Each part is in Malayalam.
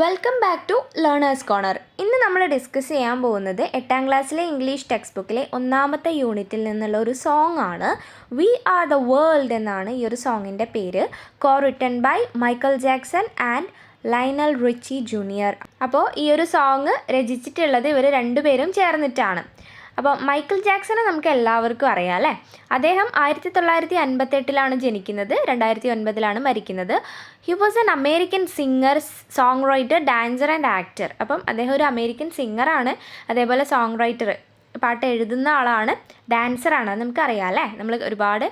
Welcome back to learners corner. ഇന്ന് നമ്മൾ ഡിസ്കസ് ചെയ്യാൻ പോകുന്നത് 8ാം ക്ലാസ്സിലെ ഇംഗ്ലീഷ് ടെക്സ്റ്റ് ബുക്കിലെ 1ാമത്തെ യൂണിറ്റിൽ നിന്നുള്ള ഒരു സോങ് ആണ്. വി ആർ ദ വേൾഡ് എന്നാണ് ഈ ഒരു സോങ്ങിൻ്റെ പേര്. Written by Michael Jackson and Lionel Richie junior. അപ്പോൾ ഈ ഒരു സോങ് രചിച്ചിട്ടുള്ളത് ഇവർ രണ്ടുപേരും ചേർന്നിട്ടാണ്. അപ്പോൾ മൈക്കൽ ജാക്സനെ നമുക്ക് എല്ലാവർക്കും അറിയാം അല്ലേ. അദ്ദേഹം 1958 ജനിക്കുന്നത്, 2009 മരിക്കുന്നത്. He was an American singer, song writer, dancer and actor. അപ്പം അദ്ദേഹം ഒരു അമേരിക്കൻ സിംഗറാണ്, അതേപോലെ സോങ് റൈറ്റർ, പാട്ട് എഴുതുന്ന ആളാണ്, ഡാൻസറാണ്, നമുക്കറിയാം അല്ലേ. നമ്മൾ ഒരുപാട്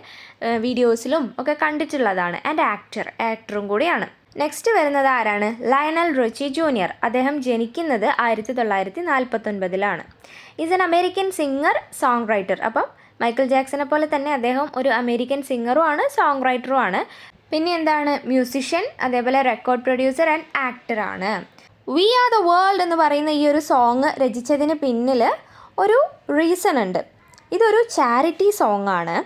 വീഡിയോസിലും ഒക്കെ കണ്ടിട്ടുള്ളതാണ്. ആൻഡ് ആക്ടറും കൂടിയാണ്. നെക്സ്റ്റ് വരുന്നത് ആരാണ്? Lionel Richie junior. അദ്ദേഹം ജനിക്കുന്നത് 1949 is N American singer, song writer. അപ്പം മൈക്കൽ ജാക്സനെ പോലെ തന്നെ അദ്ദേഹം ഒരു അമേരിക്കൻ സിംഗറുമാണ്, സോങ് റൈറ്ററുമാണ്. പിന്നെ എന്താണ്? മ്യൂസിഷ്യൻ, അതേപോലെ റെക്കോർഡ് പ്രൊഡ്യൂസർ ആൻഡ് ആക്ടറാണ്. വി ആർ ദ വേൾഡ് എന്ന് പറയുന്ന ഈ ഒരു സോങ് രചിച്ചതിന് പിന്നിൽ ഒരു റീസൺ ഉണ്ട്. ഇതൊരു ചാരിറ്റി സോങ് ആണ്.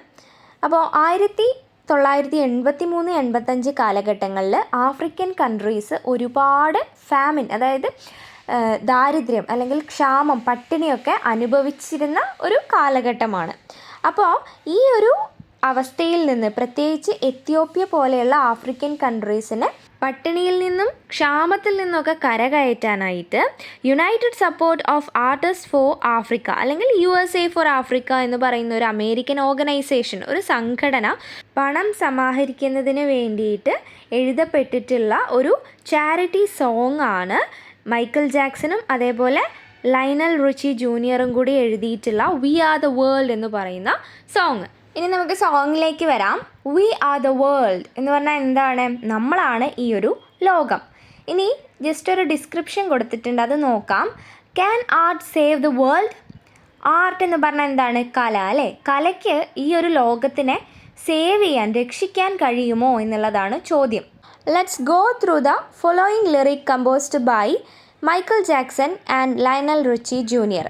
അപ്പോൾ 1983-85 കാലഘട്ടങ്ങളിൽ ആഫ്രിക്കൻ കൺട്രീസ് ഒരുപാട് ഫാമിൻ, അതായത് ദാരിദ്ര്യം അല്ലെങ്കിൽ ക്ഷാമം, പട്ടിണിയൊക്കെ അനുഭവിച്ചിരുന്ന ഒരു കാലഘട്ടമാണ്. അപ്പോൾ ഈ ഒരു അവസ്ഥയിൽ നിന്ന്, പ്രത്യേകിച്ച് എത്യോപ്യ പോലെയുള്ള ആഫ്രിക്കൻ കൺട്രീസിന് പട്ടിണിയിൽ നിന്നും ക്ഷാമത്തിൽ നിന്നൊക്കെ കരകയറ്റാനായിട്ട് united support of artist for Africa അല്ലെങ്കിൽ USA ഫോർ ആഫ്രിക്ക എന്ന് പറയുന്ന ഒരു അമേരിക്കൻ ഓർഗനൈസേഷൻ, ഒരു സംഘടന പണം സമാഹരിക്കുന്നതിന് വേണ്ടിയിട്ട് എഴുതപ്പെട്ടിട്ടുള്ള ഒരു ചാരിറ്റി സോങ് ആണ് മൈക്കൽ ജാക്സണും അതേപോലെ ലയണൽ റിച്ചി ജൂനിയറും കൂടി എഴുതിയിട്ടുള്ള വി ആർ ദ വേൾഡ് എന്ന് പറയുന്ന സോങ്. ഇനി നമുക്ക് സോങ്ങിലേക്ക് വരാം. വി ആർ ദ വേൾഡ് എന്ന് പറഞ്ഞാൽ എന്താണ്? നമ്മളാണ് ഈ ഒരു ലോകം. ഇനി ജസ്റ്റ് ഒരു ഡിസ്ക്രിപ്ഷൻ കൊടുത്തിട്ടുണ്ട്, അത് നോക്കാം. Can art save the world? Art എന്ന് പറഞ്ഞാൽ എന്താണ്? കല അല്ലേ. കലയ്ക്ക് ഈ ഒരു ലോകത്തിനെ സേവ് ചെയ്യാൻ, രക്ഷിക്കാൻ കഴിയുമോ എന്നുള്ളതാണ് ചോദ്യം. Let's go through the following lyric composed by Michael Jackson and Lionel Richie junior.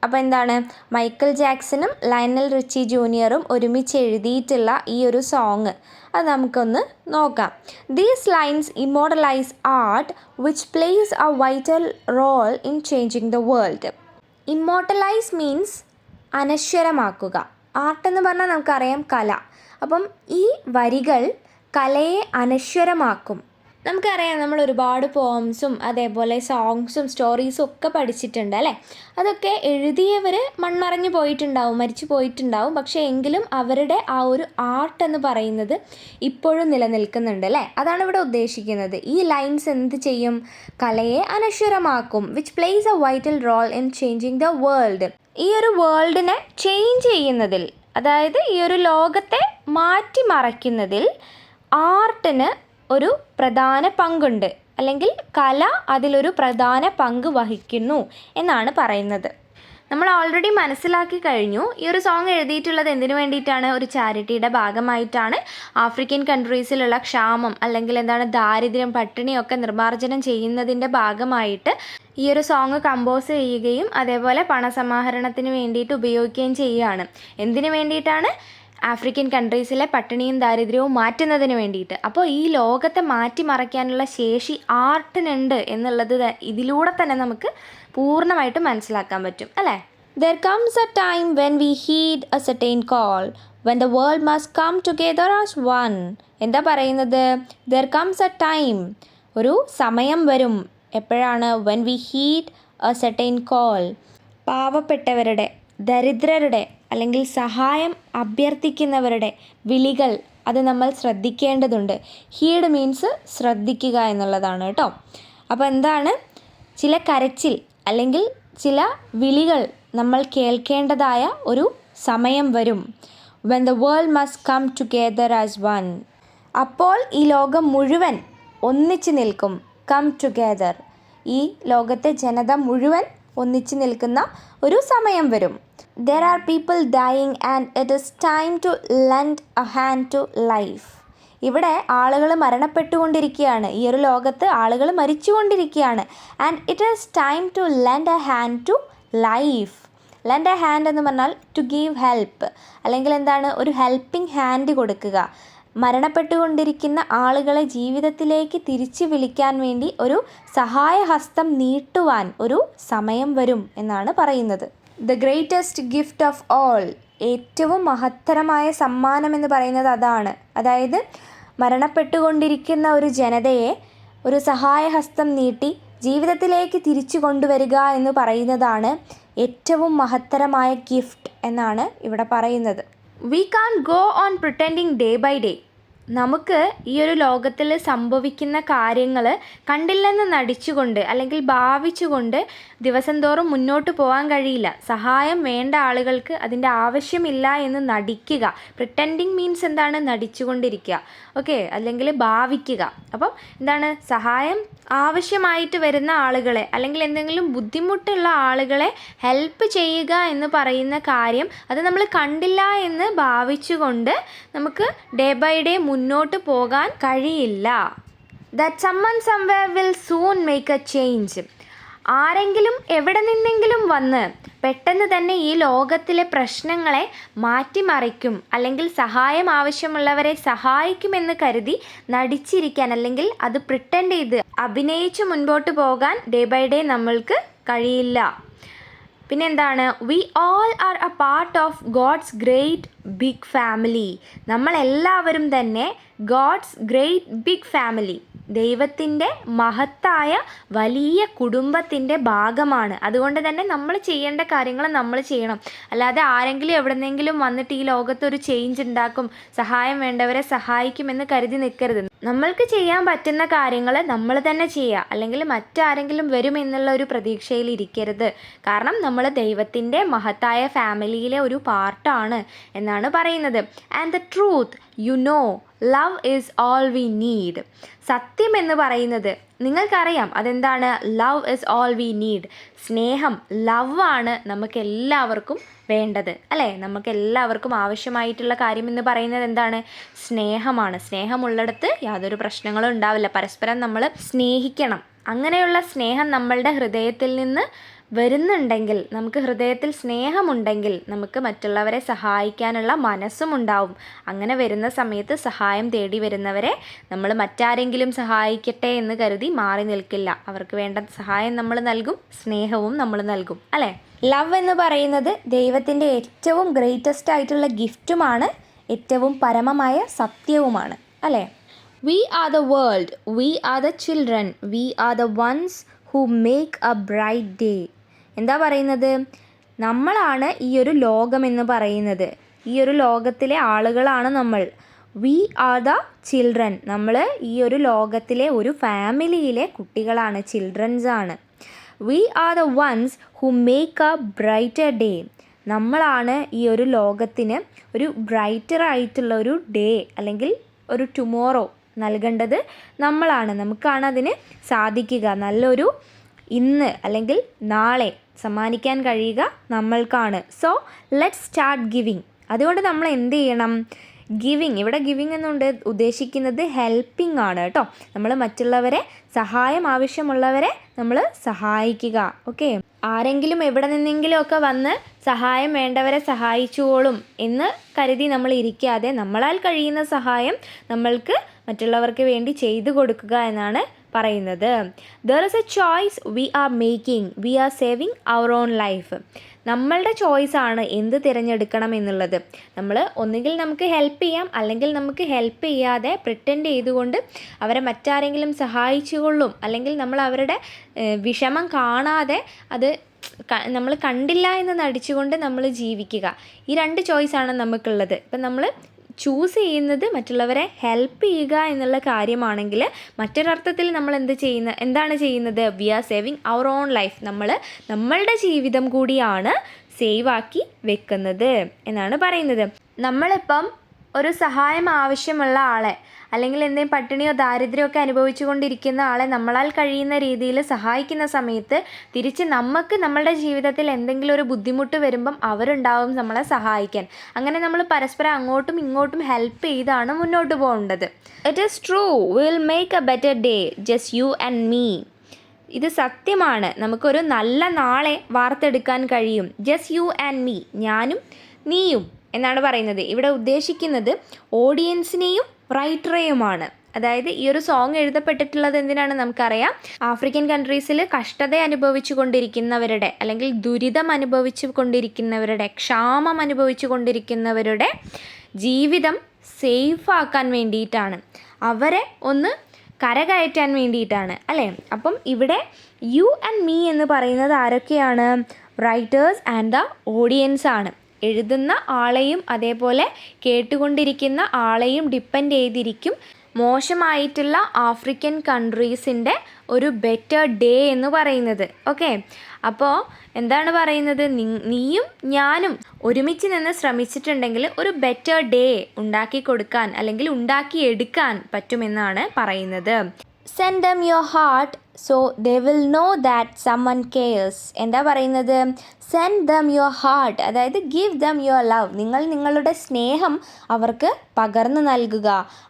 അപ്പോൾ എന്താണ്? മൈക്കൽ ജാക്സണും ലയണൽ റിച്ചി ജൂനിയറും ഒരുമിച്ച് എഴുതിയിട്ടുള്ള ഈ ഒരു സോങ് അത് നമുക്കൊന്ന് നോക്കാം. These lines immortalise art which plays a vital role in changing the world. Immortalise means അനശ്വരമാക്കുക. ആർട്ട് എന്ന് പറഞ്ഞാൽ നമുക്കറിയാം കല. അപ്പം ഈ വരികൾ കലയെ അനശ്വരമാക്കും. നമുക്കറിയാം, നമ്മൾ ഒരുപാട് പോംസും അതേപോലെ സോങ്സും സ്റ്റോറീസും ഒക്കെ പഠിച്ചിട്ടുണ്ട് അല്ലേ. അതൊക്കെ എഴുതിയവർ മൺമറഞ്ഞു പോയിട്ടുണ്ടാവും, മരിച്ചു പോയിട്ടുണ്ടാവും. പക്ഷേ എങ്കിലും അവരുടെ ആ ഒരു ആർട്ട് എന്ന് പറയുന്നത് ഇപ്പോഴും നിലനിൽക്കുന്നുണ്ട് അല്ലേ. അതാണ് ഇവിടെ ഉദ്ദേശിക്കുന്നത്. ഈ ലൈൻസ് എന്ത് ചെയ്യും? കലയെ അനശ്വരമാക്കും. Which plays a vital role in changing the world. ഈ ഒരു വേൾഡിനെ ചേഞ്ച് ചെയ്യുന്നതിൽ, അതായത് ഈ ഒരു ലോകത്തെ മാറ്റിമറിക്കുന്നതിൽ ആർട്ടിന് ഒരു പ്രധാന പങ്കുണ്ട്, അല്ലെങ്കിൽ കല അതിലൊരു പ്രധാന പങ്ക് വഹിക്കുന്നു എന്നാണ് പറയുന്നത്. നമ്മൾ ഓൾറെഡി മനസ്സിലാക്കി കഴിഞ്ഞു. ഈ ഒരു സോങ് എഴുതിയിട്ടുള്ളത് എന്തിനു വേണ്ടിയിട്ടാണ്? ഒരു ചാരിറ്റിയുടെ ഭാഗമായിട്ടാണ്. ആഫ്രിക്കൻ കൺട്രീസിലുള്ള ക്ഷാമം അല്ലെങ്കിൽ എന്താണ് ദാരിദ്ര്യം, പട്ടിണിയൊക്കെ നിർമ്മാർജ്ജനം ചെയ്യുന്നതിൻ്റെ ഭാഗമായിട്ട് ഈ ഒരു സോങ് കമ്പോസ് ചെയ്യുകയും അതേപോലെ പണസമാഹരണത്തിന് വേണ്ടിയിട്ട് ഉപയോഗിക്കുകയും ചെയ്യുകയാണ്. എന്തിനു വേണ്ടിയിട്ടാണ്? ആഫ്രിക്കൻ കൺട്രീസിലെ പട്ടിണിയും ദാരിദ്ര്യവും മാറ്റുന്നതിന് വേണ്ടിയിട്ട്. അപ്പോൾ ഈ ലോകത്തെ മാറ്റിമറിക്കാനുള്ള ശേഷി ആർട്ടിനുണ്ട് എന്നുള്ളത് ഇതിലൂടെ തന്നെ നമുക്ക് പൂർണ്ണമായിട്ടും മനസ്സിലാക്കാൻ പറ്റും അല്ലേ. There comes a time when we heed a certain call, when the world must come together as one. എന്താ പറയുന്നത്? There comes a time, ഒരു സമയം വരും. എപ്പോഴാണ്? When we heed a certain call. പാവപ്പെട്ടവരുടെ, ദരിദ്രരുടെ അല്ലെങ്കിൽ സഹായം അഭ്യർത്ഥിക്കുന്നവരുടെ വിളികൾ അത് നമ്മൾ ശ്രദ്ധിക്കേണ്ടതുണ്ട്. ഹീഡ് മീൻസ് ശ്രദ്ധിക്കുക എന്നുള്ളതാണ് കേട്ടോ. അപ്പോൾ എന്താണ്? ചില കരച്ചിൽ അല്ലെങ്കിൽ ചില വിളികൾ നമ്മൾ കേൾക്കേണ്ടതായ ഒരു സമയം വരും. when the world must come together as one. അപ്പോൾ ഈ ലോകം മുഴുവൻ ഒന്നിച്ചു നിൽക്കും. come together. ഈ ലോകത്തെ ജനത മുഴുവൻ ഒന്നിച്ചു നിൽക്കുന്ന ഒരു സമയം വരും. There are people dying and it is time to lend a hand to life. ഇവിടെ ആളുകൾ മരണപ്പെട്ടുകൊണ്ടിരിക്കുകയാണ്. ഈ ഒരു ലോകത്ത് ആളുകൾ മരിച്ചുകൊണ്ടിരിക്കുകയാണ്. And it is time to lend a hand to life. Lend a hand എന്ന് പറഞ്ഞാൽ ടു ഗീവ് ഹെൽപ്പ്, അല്ലെങ്കിൽ എന്താണ്? ഒരു ഹെൽപ്പിംഗ് ഹാൻഡ് കൊടുക്കുക. മരണപ്പെട്ടുകൊണ്ടിരിക്കുന്ന ആളുകളെ ജീവിതത്തിലേക്ക് തിരിച്ചു വിളിക്കാൻ വേണ്ടി ഒരു സഹായഹസ്തം നീട്ടുവാൻ ഒരു സമയം വരും എന്നാണ് പറയുന്നത്. The greatest gift of all, ഏറ്റവും മഹത്തരമായ സമ്മാനം എന്ന് പറയുന്നത് അതാണ്. അതായത് മരണപ്പെട്ടുകൊണ്ടിരിക്കുന്ന ഒരു ജനതയെ ഒരു സഹായഹസ്തം നീട്ടി ജീവിതത്തിലേക്ക് തിരിച്ചു കൊണ്ടുവരിക എന്ന് പറയുന്നതാണ് ഏറ്റവും മഹത്തരമായ ഗിഫ്റ്റ് എന്നാണ് ഇവിടെ പറയുന്നത്. We can go on pretending day by day. നമുക്ക് ഈ ഒരു ലോകത്തിൽ സംഭവിക്കുന്ന കാര്യങ്ങൾ കണ്ടില്ലെന്ന് നടിച്ചുകൊണ്ട് അല്ലെങ്കിൽ ഭാവിച്ചുകൊണ്ട് ദിവസം തോറും മുന്നോട്ട് പോകാൻ കഴിയില്ല. സഹായം വേണ്ട ആളുകൾക്ക് അതിൻ്റെ ആവശ്യമില്ല എന്ന് നടിക്കുക. പ്രിറ്റൻഡിങ് മീൻസ് എന്താണ്? നടിച്ചുകൊണ്ടിരിക്കുക. ഓക്കെ, അല്ലെങ്കിൽ ഭാവിക്കുക. അപ്പം എന്താണ്? സഹായം ആവശ്യമായിട്ട് വരുന്ന ആളുകളെ അല്ലെങ്കിൽ എന്തെങ്കിലും ബുദ്ധിമുട്ടുള്ള ആളുകളെ ഹെൽപ്പ് ചെയ്യുക എന്ന് പറയുന്ന കാര്യം അത് നമ്മൾ കണ്ടില്ല എന്ന് ഭാവിച്ചുകൊണ്ട് നമുക്ക് ഡേ ബൈ ഡേ മുന്നോട്ട് പോകാൻ കഴിയില്ല. That someone somewhere will soon make A change. ആരെങ്കിലും എവിടെ നിന്നെങ്കിലും വന്ന് പെട്ടെന്ന് തന്നെ ഈ ലോകത്തിലെ പ്രശ്നങ്ങളെ മാറ്റിമറിക്കും അല്ലെങ്കിൽ സഹായം ആവശ്യമുള്ളവരെ സഹായിക്കുമെന്ന് കരുതി നടിച്ചിരിക്കാൻ അല്ലെങ്കിൽ അത് പ്രിറ്റൻഡ് ചെയ്ത് അഭിനയിച്ച് മുൻപോട്ട് പോകാൻ ഡേ ബൈ ഡേ നമ്മൾക്ക് കഴിയില്ല. പിന്നെ എന്താണ്? We all are A part of God's great big family. നമ്മളെല്ലാവരും തന്നെ ഗോഡ്സ് ഗ്രേറ്റ് ബിഗ് ഫാമിലി, ദൈവത്തിൻ്റെ മഹത്തായ വലിയ കുടുംബത്തിൻ്റെ ഭാഗമാണ്. അതുകൊണ്ട് തന്നെ നമ്മൾ ചെയ്യേണ്ട കാര്യങ്ങൾ നമ്മൾ ചെയ്യണം. അല്ലാതെ ആരെങ്കിലും എവിടെന്നെങ്കിലും വന്നിട്ട് ഈ ലോകത്തൊരു ചേഞ്ച് ഉണ്ടാക്കും, സഹായം വേണ്ടവരെ സഹായിക്കുമെന്ന് കരുതി നിൽക്കരുത്. നമ്മൾക്ക് ചെയ്യാൻ പറ്റുന്ന കാര്യങ്ങൾ നമ്മൾ തന്നെ ചെയ്യുക, അല്ലെങ്കിൽ മറ്റാരെങ്കിലും വരുമെന്നുള്ള ഒരു പ്രതീക്ഷയിൽ ഇരിക്കരുത്. കാരണം നമ്മൾ ദൈവത്തിൻ്റെ മഹത്തായ ഫാമിലിയിലെ ഒരു പാർട്ടാണ് എന്നാണ് പറയുന്നത്. And the truth you know love is all we need. സത്യം എന്ന് പറയുന്നത് നിങ്ങൾക്കറിയാം അതെന്താണ്? Love is all we need. സ്നേഹം, ലവ് ആണ് നമുക്ക് എല്ലാവർക്കും വേണ്ടത്, അല്ലേ? നമുക്ക് എല്ലാവർക്കും ആവശ്യമായിട്ടുള്ള കാര്യം എന്ന് പറയുന്നത് എന്താണ്? സ്നേഹമാണ്. സ്നേഹമുള്ളിടത്ത് യാതൊരു പ്രശ്നങ്ങളും ഉണ്ടാവില്ല. പരസ്പരം നമ്മൾ സ്നേഹിക്കണം. അങ്ങനെയുള്ള സ്നേഹം നമ്മളുടെ ഹൃദയത്തിൽ നിന്ന് വരുന്നുണ്ടെങ്കിൽ, നമുക്ക് ഹൃദയത്തിൽ സ്നേഹമുണ്ടെങ്കിൽ നമുക്ക് മറ്റുള്ളവരെ സഹായിക്കാനുള്ള മനസ്സും ഉണ്ടാവും. അങ്ങനെ വരുന്ന സമയത്ത് സഹായം തേടി വരുന്നവരെ നമ്മൾ മറ്റാരെങ്കിലും സഹായിക്കട്ടെ എന്ന് കരുതി മാറി നിൽക്കില്ല. അവർക്ക് വേണ്ട സഹായം നമ്മൾ നൽകും, സ്നേഹവും നമ്മൾ നൽകും, അല്ലേ? ലവ് എന്ന് പറയുന്നത് ദൈവത്തിൻ്റെ ഏറ്റവും ഗ്രേറ്റസ്റ്റ് ആയിട്ടുള്ള ഗിഫ്റ്റുമാണ്, ഏറ്റവും പരമമായ സത്യവുമാണ്, അല്ലേ? V are the world, V are the children, V are the ones who make A bright day. എന്താ പറയുന്നത്? നമ്മളാണ് ഈ ഒരു ലോകം എന്ന് പറയുന്നത്. ഈ ഒരു ലോകത്തിലെ ആളുകളാണ് നമ്മൾ. വി ആർ ദ ചിൽഡ്രൻ, നമ്മൾ ഈ ഒരു ലോകത്തിലെ ഒരു ഫാമിലിയിലെ കുട്ടികളാണ്, ചിൽഡ്രൻസ് ആണ്. V are the ones who make A brighter day. നമ്മളാണ് ഈ ഒരു ലോകത്തിന് ഒരു ബ്രൈറ്റർ ആയിട്ടുള്ള ഒരു ഡേ അല്ലെങ്കിൽ ഒരു ടുമോറോ നൽകേണ്ടത് നമ്മളാണ്. നമുക്കാണ് അതിന് സാധിക്കുക. നല്ലൊരു ഇന്ന് അല്ലെങ്കിൽ നാളെ സമ്മാനിക്കാൻ കഴിയുക നമ്മൾക്കാണ്. So let's start giving. അതുകൊണ്ട് നമ്മൾ എന്ത് ചെയ്യണം? ഗിവിങ്, ഇവിടെ ഗിവിങ് എന്നുകൊണ്ട് ഉദ്ദേശിക്കുന്നത് ഹെൽപ്പിംഗ് ആണ് കേട്ടോ. നമ്മൾ മറ്റുള്ളവരെ, സഹായം ആവശ്യമുള്ളവരെ നമ്മൾ സഹായിക്കുക. ഓക്കെ, ആരെങ്കിലും എവിടെ നിന്നെങ്കിലുമൊക്കെ വന്ന് സഹായം വേണ്ടവരെ സഹായിച്ചോളും എന്ന് കരുതി നമ്മൾ ഇരിക്കാതെ നമ്മളാൽ കഴിയുന്ന സഹായം നമ്മൾക്ക് മറ്റുള്ളവർക്ക് വേണ്ടി ചെയ്തു കൊടുക്കുക എന്നാണ് പറയുന്നത്. There is A choice V are making, V R saving our on life. നമ്മളുടെ ചോയ്സാണ് എന്ത് തിരഞ്ഞെടുക്കണം എന്നുള്ളത്. നമ്മൾ ഒന്നുകിൽ നമുക്ക് ഹെൽപ്പ് ചെയ്യാം, അല്ലെങ്കിൽ നമുക്ക് ഹെൽപ്പ് ചെയ്യാതെ പ്രിറ്റൻഡ് ചെയ്തുകൊണ്ട് അവരെ മറ്റാരെങ്കിലും സഹായിച്ചുകൊള്ളും, അല്ലെങ്കിൽ നമ്മൾ അവരുടെ വിഷമം കാണാതെ അത് നമ്മൾ കണ്ടില്ല എന്ന് നടിച്ചുകൊണ്ട് നമ്മൾ ജീവിക്കുക. ഈ രണ്ട് ചോയ്സാണ് നമുക്കുള്ളത്. ഇപ്പം നമ്മൾ ചൂസ് ചെയ്യുന്നത് മറ്റുള്ളവരെ ഹെൽപ്പ് ചെയ്യുക എന്നുള്ള കാര്യമാണെങ്കിൽ, മറ്റൊരർത്ഥത്തിൽ നമ്മൾ എന്താണ് ചെയ്യുന്നത്? V R saving our on life. നമ്മളുടെ ജീവിതം കൂടിയാണ് സേവാക്കി വെക്കുന്നത് എന്നാണ് പറയുന്നത്. നമ്മളിപ്പം ഒരു സഹായം ആവശ്യമുള്ള ആളെ, അല്ലെങ്കിൽ എന്തെങ്കിലും പട്ടിണിയോ ദാരിദ്ര്യമൊക്കെ അനുഭവിച്ചു കൊണ്ടിരിക്കുന്ന ആളെ നമ്മളാൽ കഴിയുന്ന രീതിയിൽ സഹായിക്കുന്ന സമയത്ത് തിരിച്ച് നമുക്ക് നമ്മളുടെ ജീവിതത്തിൽ എന്തെങ്കിലും ഒരു ബുദ്ധിമുട്ട് വരുമ്പം അവരുണ്ടാവും നമ്മളെ സഹായിക്കാൻ. അങ്ങനെ നമ്മൾ പരസ്പരം അങ്ങോട്ടും ഇങ്ങോട്ടും ഹെൽപ്പ് ചെയ്താണ് മുന്നോട്ട് പോകേണ്ടത്. It is true, we will make A better day, just you and me. ഇത് സത്യമാണ്, നമുക്കൊരു നല്ല നാളെ വാർത്തെടുക്കാൻ കഴിയും. ജസ്റ്റ് യു ആൻഡ് മീ, ഞാനും നീയും എന്നാണ് പറയുന്നത്. ഇവിടെ ഉദ്ദേശിക്കുന്നത് ഓഡിയൻസിനെയും റൈറ്ററേയുമാണ്. അതായത് ഈ ഒരു സോങ് എഴുതപ്പെട്ടിട്ടുള്ളത് എന്തിനാണ് നമുക്കറിയാം, ആഫ്രിക്കൻ കൺട്രീസിൽ കഷ്ടത അനുഭവിച്ചു കൊണ്ടിരിക്കുന്നവരുടെ, അല്ലെങ്കിൽ ദുരിതം അനുഭവിച്ചു കൊണ്ടിരിക്കുന്നവരുടെ, ക്ഷാമം അനുഭവിച്ചു കൊണ്ടിരിക്കുന്നവരുടെ ജീവിതം സേഫ് ആക്കാൻ വേണ്ടിയിട്ടാണ്, അവരെ ഒന്ന് കരകയറ്റാൻ വേണ്ടിയിട്ടാണ് അല്ലേ. അപ്പം ഇവിടെ യു ആൻഡ് മീ എന്ന് പറയുന്നത് ആരൊക്കെയാണ്? റൈറ്റേഴ്സ് ആൻഡ് ദ ഓഡിയൻസ് ആണ്. എഴുതുന്ന ആളെയും അതേപോലെ കേട്ടുകൊണ്ടിരിക്കുന്ന ആളെയും ഡിപ്പെൻഡ് ചെയ്തിരിക്കും മോശമായിട്ടുള്ള ആഫ്രിക്കൻ കൺട്രീസിൻ്റെ ഒരു ബെറ്റർ ഡേ എന്ന് പറയുന്നത്. ഓക്കെ, അപ്പോൾ എന്താണ് പറയുന്നത്? നീയും ഞാനും ഒരുമിച്ച് നിന്ന് ശ്രമിച്ചിട്ടുണ്ടെങ്കിൽ ഒരു ബെറ്റർ ഡേ ഉണ്ടാക്കി കൊടുക്കാൻ അല്ലെങ്കിൽ ഉണ്ടാക്കിയെടുക്കാൻ പറ്റുമെന്നാണ് പറയുന്നത്. Send dum your heart so they will know that someone CARES. എന്താ പറയുന്നത്? സെൻഡ് ദം യുവർ ഹാർട്ട്, അതായത് ഗിവ് ദം യുവർ ലവ്. നിങ്ങൾ നിങ്ങളുടെ സ്നേഹം അവർക്ക് പകർന്നു നൽകുക.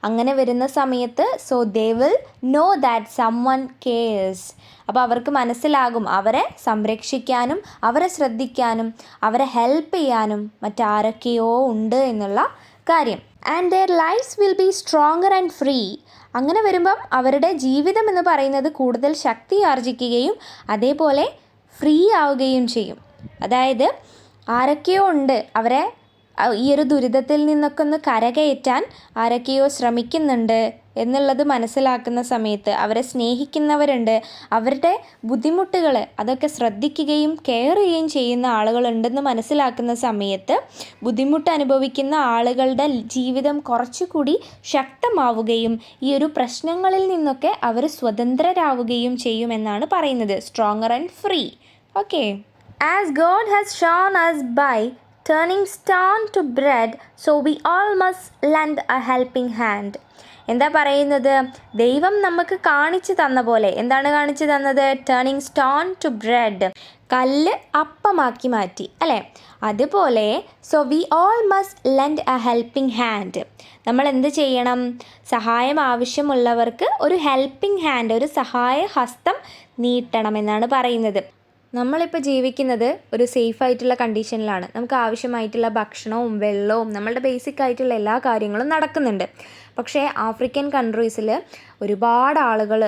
അങ്ങനെ വരുന്ന സമയത്ത് so they will know that someone CARES. അപ്പോൾ അവർക്ക് മനസ്സിലാകും അവരെ സംരക്ഷിക്കാനും അവരെ ശ്രദ്ധിക്കാനും അവരെ ഹെൽപ്പ് ചെയ്യാനും മറ്റാരൊക്കെയോ ഉണ്ട് എന്നുള്ള കാര്യം. And their lives will be stronger and free. അങ്ങനെ വരുമ്പം അവരുടെ ജീവിതം എന്ന് പറയുന്നത് കൂടുതൽ ശക്തി ആർജിക്കുകയും അതേപോലെ ഫ്രീ ആവുകയും ചെയ്യും. അതായത് ആരൊക്കെയോ ഉണ്ട്, അവരെ ഈ ഒരു ദുരിതത്തിൽ നിന്നൊക്കെ ഒന്ന് കരകയറ്റാൻ ആരൊക്കെയോ ശ്രമിക്കുന്നുണ്ട് എന്നുള്ളത് മനസ്സിലാക്കുന്ന സമയത്ത്, അവരെ സ്നേഹിക്കുന്നവരുണ്ട്, അവരുടെ ബുദ്ധിമുട്ടുകൾ അതൊക്കെ ശ്രദ്ധിക്കുകയും കെയർ ചെയ്യുകയും ചെയ്യുന്ന ആളുകളുണ്ടെന്ന് മനസ്സിലാക്കുന്ന സമയത്ത് ബുദ്ധിമുട്ട് അനുഭവിക്കുന്ന ആളുകളുടെ ജീവിതം കുറച്ചുകൂടി ശക്തമാവുകയും ഈ ഒരു പ്രശ്നങ്ങളിൽ നിന്നൊക്കെ അവർ സ്വതന്ത്രരാവുകയും ചെയ്യുമെന്നാണ് പറയുന്നത്. Stronger and free. Okay. As God has Sean us by turning stone to bread, so we all must lend a helping hand. എന്താ പറയുന്നത്? ദൈവം നമുക്ക് കാണിച്ചു തന്ന പോലെ, എന്താണ് കാണിച്ചു തന്നത്? ടേണിങ് സ്റ്റോൺ ടു ബ്രെഡ്, കല്ല് അപ്പമാക്കി മാറ്റി അല്ലേ. അതുപോലെ so we all must lent a helping hand. നമ്മൾ എന്ത് ചെയ്യണം? സഹായം ആവശ്യമുള്ളവർക്ക് ഒരു ഹെൽപ്പിംഗ് ഹാൻഡ്, ഒരു സഹായ ഹസ്തം നീട്ടണമെന്നാണ് പറയുന്നത്. നമ്മളിപ്പോൾ ജീവിക്കുന്നത് ഒരു സേഫായിട്ടുള്ള കണ്ടീഷനിലാണ്. നമുക്ക് ആവശ്യമായിട്ടുള്ള ഭക്ഷണവും വെള്ളവും നമ്മളുടെ ബേസിക് ആയിട്ടുള്ള എല്ലാ കാര്യങ്ങളും നടക്കുന്നുണ്ട്. പക്ഷേ ആഫ്രിക്കൻ കൺട്രീസിൽ ഒരുപാട് ആളുകൾ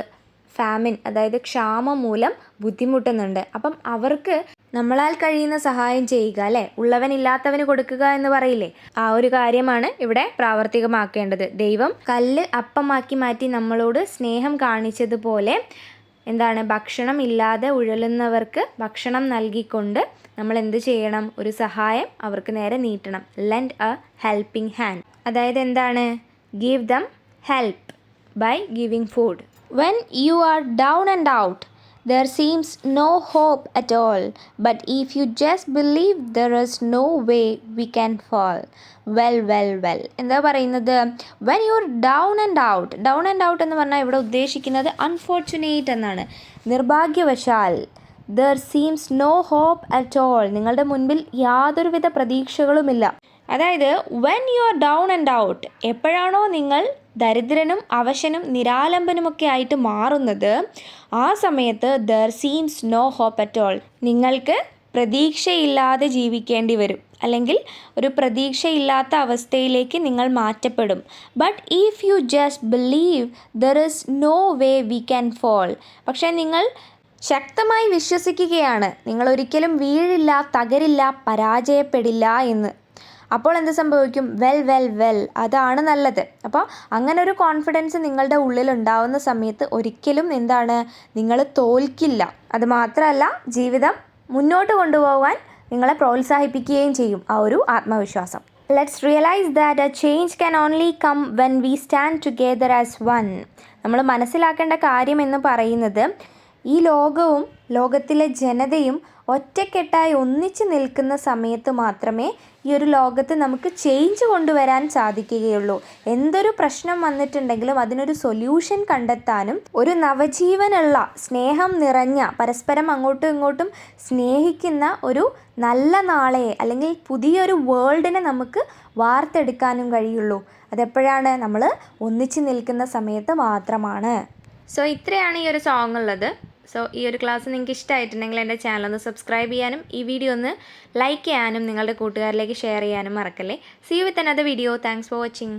ഫാമിൻ, അതായത് ക്ഷാമം മൂലം ബുദ്ധിമുട്ടുന്നുണ്ട്. അപ്പം അവർക്ക് നമ്മളാൽ കഴിയുന്ന സഹായം ചെയ്യുക അല്ലേ. ഉള്ളവനില്ലാത്തവന് കൊടുക്കുക എന്ന് പറയില്ലേ, ആ ഒരു കാര്യമാണ് ഇവിടെ പ്രാവർത്തികമാക്കേണ്ടത്. ദൈവം കല്ല് അപ്പമാക്കി മാറ്റി നമ്മളോട് സ്നേഹം കാണിച്ചതുപോലെ എന്താണ്, ഭക്ഷണം ഇല്ലാതെ ഉഴലുന്നവർക്ക് ഭക്ഷണം നൽകിക്കൊണ്ട് നമ്മൾ എന്ത് ചെയ്യണം? ഒരു സഹായം അവർക്ക് നേരെ നീട്ടണം. Lend a helping hand. അതായത് എന്താണ്? Give them help by giving food. When you are down and out, there seems no hope at all, but if you just believe, there is no way we can fall. well എന്താ പറയുന്നത്? when you're down and out എന്ന് പറഞ്ഞാൽ ഇവിടെ ഉദ്ദേശിക്കുന്നത് അൺഫോർച്ചുനേറ്റ് എന്നാണ്. നിർഭാഗ്യവശാൽ. there seems no hope at all, നിങ്ങളുടെ മുൻപിൽ യാതൊരുവിധ പ്രതീക്ഷകളുമില്ല. അതായത് when you are down and out, എപ്പോഴാണോ നിങ്ങൾ ദരിദ്രനും അവശനും നിരാലംബനുമൊക്കെ ആയിട്ട് മാറുന്നത്, ആ സമയത്ത് there seems no hope at all, നിങ്ങൾക്ക് പ്രതീക്ഷയില്ലാതെ ജീവിക്കേണ്ടി വരും, അല്ലെങ്കിൽ ഒരു പ്രതീക്ഷയില്ലാത്ത അവസ്ഥയിലേക്ക് നിങ്ങൾ മാറ്റപ്പെടും. But if you just believe there is no way we can fall, പക്ഷേ നിങ്ങൾ ശക്തമായി വിശ്വസിക്കുകയാണ് നിങ്ങൾ ഒരിക്കലും വീഴില്ല, തകരില്ല, പരാജയപ്പെടില്ല എന്ന്. അപ്പോൾ എന്ത് സംഭവിക്കും? വെൽ അതാണ് നല്ലത്. അപ്പോൾ അങ്ങനെ ഒരു കോൺഫിഡൻസ് നിങ്ങളുടെ ഉള്ളിൽ ഉണ്ടാവുന്ന സമയത്ത് ഒരിക്കലും എന്താണ്, നിങ്ങൾ തോൽക്കില്ല. അത് മാത്രമല്ല ജീവിതം മുന്നോട്ട് കൊണ്ടുപോകാൻ നിങ്ങളെ പ്രോത്സാഹിപ്പിക്കുകയും ചെയ്യും ആ ഒരു ആത്മവിശ്വാസം. Let's realise that A change can only come when we stand together as one. നമ്മൾ മനസ്സിലാക്കേണ്ട കാര്യം എന്ന് പറയുന്നത്, ഈ ലോകവും ലോകത്തിലെ ജനതയും ഒറ്റക്കെട്ടായി ഒന്നിച്ച് നിൽക്കുന്ന സമയത്ത് മാത്രമേ ഈ ഒരു ലോകത്ത് നമുക്ക് ചേഞ്ച് കൊണ്ടുവരാൻ സാധിക്കുകയുള്ളൂ. എന്തൊരു പ്രശ്നം വന്നിട്ടുണ്ടെങ്കിലും അതിനൊരു സൊല്യൂഷൻ കണ്ടെത്താനും ഒരു നവജീവനുള്ള സ്നേഹം നിറഞ്ഞ, പരസ്പരം അങ്ങോട്ടും ഇങ്ങോട്ടും സ്നേഹിക്കുന്ന ഒരു നല്ല നാളെ അല്ലെങ്കിൽ പുതിയൊരു വേൾഡിനെ നമുക്ക് വാർത്തെടുക്കാനും കഴിയുള്ളൂ. അതെപ്പോഴാണ്? നമ്മൾ ഒന്നിച്ച് നിൽക്കുന്ന സമയത്ത് മാത്രമാണ്. സോ ഇത്രയാണ് ഈ ഒരു സോങ് ഉള്ളത്. സോ ഈ ഒരു ക്ലാസ് നിങ്ങൾക്ക് ഇഷ്ടമായിട്ടുണ്ടെങ്കിൽ എൻ്റെ ചാനൽ ഒന്ന് സബ്സ്ക്രൈബ് ചെയ്യാനും ഈ വീഡിയോ ഒന്ന് ലൈക്ക് ചെയ്യാനും നിങ്ങളുടെ കൂട്ടുകാരിലേക്ക് ഷെയർ ചെയ്യാനും മറക്കല്ലേ. See you with another video. Thanks for watching.